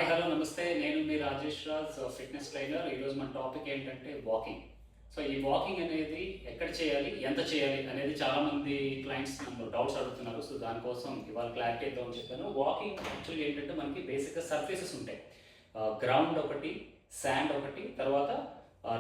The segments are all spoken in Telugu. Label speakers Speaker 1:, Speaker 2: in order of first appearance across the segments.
Speaker 1: హాయ్ హలో నమస్తే. నేను మీ రాజేష్ రాజ్ ఫిట్నెస్ ట్రైనర్. ఈరోజు మన టాపిక్ ఏంటంటే వాకింగ్. సో ఈ వాకింగ్ అనేది ఎక్కడ చేయాలి, ఎంత చేయాలి అనేది చాలామంది క్లయింట్స్ నన్ను డౌట్స్ అడుగుతున్నారు. సో దానికోసం ఇవాళ క్లారిటీ ఇద్దామని చెప్పాను. వాకింగ్ యాక్చువల్గా ఏంటంటే మనకి బేసిక్గా సర్ఫేసెస్ ఉంటాయి. గ్రౌండ్ ఒకటి, శాండ్ ఒకటి, తర్వాత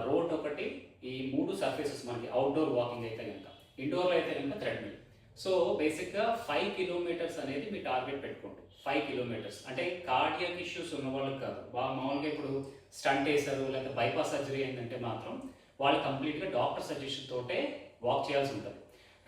Speaker 1: రోడ్ ఒకటి. ఈ మూడు సర్ఫేసెస్ మనకి అవుట్డోర్ వాకింగ్ అయితే కనుక. ఇండోర్లో అయితే కనుక థ్రెడ్మిల్. సో బేసిక్గా 5 కిలోమీటర్స్ అనేది మీ టార్గెట్ పెట్టుకోండి. 5 కిలోమీటర్స్ అంటే కార్డియాక్ ఇష్యూస్ ఉన్న వాళ్ళకి కాదు. మామూలుగా ఇప్పుడు స్టంట్ వేసారు లేదా బైపాస్ సర్జరీ ఏంటంటే మాత్రం వాళ్ళు కంప్లీట్గా డాక్టర్ సజెషన్ తోటే వాక్ చేయాల్సి ఉంటుంది.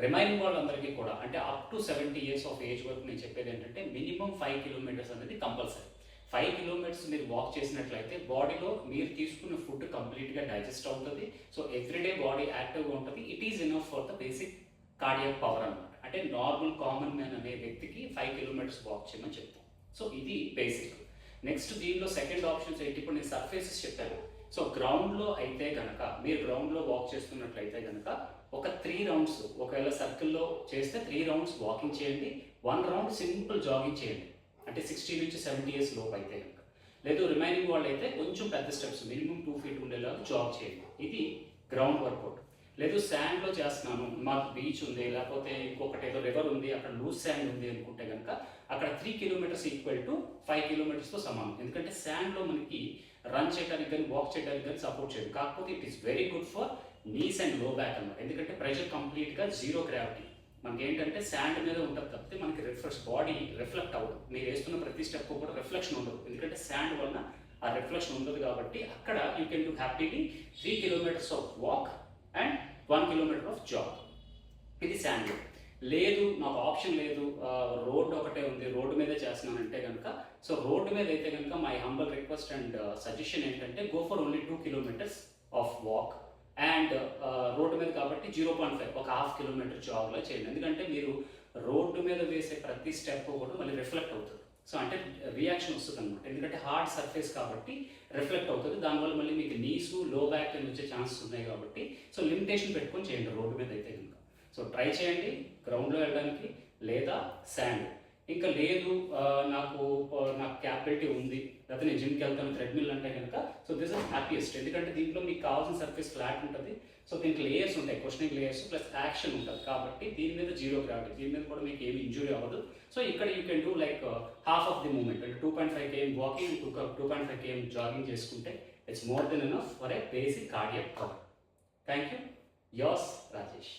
Speaker 1: రిమైనింగ్ వాళ్ళందరికీ కూడా అంటే up to 70 years of age వరకు నేను చెప్పేది ఏంటంటే మినిమం 5 కిలోమీటర్స్ అనేది కంపల్సరీ. 5 కిలోమీటర్స్ మీరు వాక్ చేసినట్లయితే బాడీలో మీరు తీసుకున్న ఫుడ్ కంప్లీట్గా డైజెస్ట్ అవుతుంది. సో ఎవ్రీడే బాడీ యాక్టివ్గా ఉంటుంది. It is enough for the basic cardiac power అనమాట. అంటే నార్మల్ కామన్ మ్యాన్ అనే వ్యక్తికి 5 కిలోమీటర్స్ వాక్ చేయమని చెప్తాం. సో ఇది బేసిక్. నెక్స్ట్ దీనిలో సెకండ్ ఆప్షన్స్ ఏంటి, ఇప్పుడు నేను సర్ఫేసెస్ చెప్పాను. సో గ్రౌండ్లో అయితే కనుక మీరు గ్రౌండ్లో వాక్ చేస్తున్నట్లయితే కనుక ఒక 3 రౌండ్స్, ఒకవేళ సర్కిల్లో చేస్తే 3 రౌండ్స్ వాకింగ్ చేయండి. 1 రౌండ్ సింపుల్ జాగింగ్ చేయండి. అంటే 60 నుంచి 70 ఇయర్స్ లోపు అయితే కనుక. లేదు రిమైనింగ్ వాళ్ళు అయితే కొంచెం పెద్ద స్టెప్స్ మినిమం 2 ఫీట్ ఉండేలాగా జాగ్ చేయండి. ఇది గ్రౌండ్ వర్కౌట్. లేదు శాండ్లో చేస్తున్నాను, మాకు బీచ్ ఉంది, లేకపోతే ఇంకొకటి ఏదో రివర్ ఉంది, అక్కడ లూజ్ శాండ్ ఉంది అనుకుంటే కనుక అక్కడ 3 కిలోమీటర్స్ ఈక్వల్ టు 5 కిలోమీటర్స్తో సమానం. ఎందుకంటే శాండ్లో మనకి రన్ చేయడానికి కానీ వాక్ చేయడానికి కానీ సపోర్ట్ చేయదు. కాకపోతే it is very good for knees and low back అన్నమాట. ఎందుకంటే ప్రెషర్ కంప్లీట్గా జీరో గ్రావిటీ. మనకి ఏంటంటే శాండ్ మీద ఉంటుంది తప్పితే మనకి బాడీ రిఫ్లెక్ట్ అవ్వదు. మీరు వేస్తున్న ప్రతి స్టెప్ కూడా రిఫ్లెక్షన్ ఉండదు. ఎందుకంటే శాండ్ వలన ఆ రిఫ్లెక్షన్ ఉండదు. కాబట్టి అక్కడ you can do happily 3 kilometres of walk and 1 kilometre of jog. ఇది శాండ్. లేదు నాకు ఆప్షన్ లేదు, రోడ్డు ఒకటే ఉంది, రోడ్డు మీదే చేస్తున్నానంటే కనుక సో రోడ్డు మీద అయితే కనుక my humble request and suggestion ఏంటంటే go for only 2 kilometres of walk and road మీద కాబట్టి 0.5 ఒక హాఫ్ కిలోమీటర్ జాగ్లో చేయండి. ఎందుకంటే మీరు రోడ్డు మీద వేసే ప్రతి స్టెప్ కూడా మళ్ళీ రిఫ్లెక్ట్ అవుతుంది. సో అంటే రియాక్షన్ వస్తుంది అనమాట. ఎందుకంటే హార్డ్ సర్ఫేస్ కాబట్టి రిఫ్లెక్ట్ అవుతుంది. దానివల్ల మళ్ళీ మీకు నీసు లో బ్యాక్ పెయిన్ వచ్చే ఛాన్సెస్ ఉన్నాయి. కాబట్టి సో లిమిటేషన్ పెట్టుకొని చేయండి రోడ్డు మీద అయితే కనుక. సో ట్రై చేయండి గ్రౌండ్లో వెళ్ళడానికి లేదా శాండ్. ఇంకా లేదు నాకు క్యాపబిలిటీ ఉంది, లేకపోతే నేను జిమ్కి వెళ్తాను థ్రెడ్మిల్ అంటే కనుక సో దిస్ ఇస్ హ్యాపీయెస్ట్. ఎందుకంటే దీంట్లో మీకు కావాల్సిన సర్ఫేస్ ఫ్లాట్ ఉంటుంది. సో దీనికి లేయర్స్ ఉంటాయి, క్వశ్చనింగ్ లేయర్స్ ప్లస్ యాక్షన్ ఉంటుంది. కాబట్టి దీని మీద జీరో గ్రావిటీ, దీని మీద కూడా మీకు ఏమి ఇంజురీ అవ్వదు. సో ఇక్కడ you can do like half of the moment అంటే 2.5 km వాకింగ్, 2.5 km జాగింగ్ చేసుకుంటే it's more than enough for a basic cardiac power. Thank you. Yours Rajesh.